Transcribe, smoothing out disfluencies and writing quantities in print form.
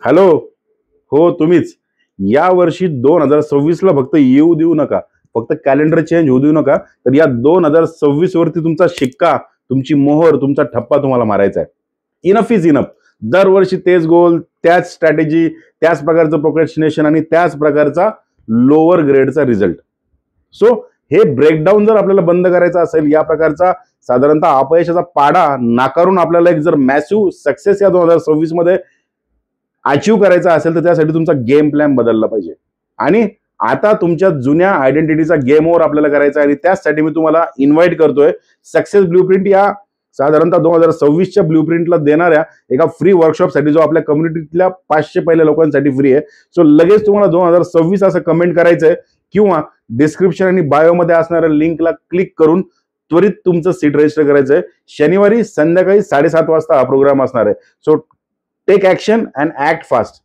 Hello. हो, तुम्हीच. या वर्षी 2026 ला फक्त येऊ देऊ नका. फक्त कॅलेंडर चेंज होऊ देऊ नका. तर या 2026 वरती तुमचा शिक्का, तुमची मोहर, तुमचा ठप्पा तुम्हाला मारायचा आहे. Enough is enough. दरवर्षी तेच गोल, त्याच स्ट्रॅटेजी, त्याच प्रकारचं प्रोक्रॅस्टिनेशन आणि त्याच प्रकारचा लोअर ग्रेडचा रिझल्ट. सो हे ब्रेकडाऊन जर आपल्याला बंद करायचं असेल, या प्रकारचा साधारणतः अपयशाचा पाडा नाकारून आपल्याला एक जर मॅसिव्ह सक्सेस या 2026 मध्ये अचीव्ह करायचा असेल, तर त्यासाठी तुमचा गेम प्लॅन बदलला पाहिजे. आणि आता तुमच्या जुन्या आयडेंटिटीचा गेम ओव्हर आपल्याला करायचा आहे आणि त्यासाठी मी तुम्हाला इन्व्हाइट करतोय सक्सेस ब्ल्यूप्रिंट या साधारणतः 2026च्या ब्ल्यूप्रिंटला देणाऱ्या एका फ्री वर्कशॉपसाठी, जो आपल्या कम्युनिटीतल्या 500 पहिल्या लोकांसाठी फ्री आहे. सो लगेच तुम्हाला 2026 असं कमेंट करायचंय किंवा डिस्क्रिप्शन आणि बायोमध्ये असणाऱ्या लिंकला क्लिक करून त्वरित तुमचं सीट रजिस्टर करायचंय. शनिवारी संध्याकाळी 7:30 वाजता हा प्रोग्राम असणार आहे. So take action and act fast.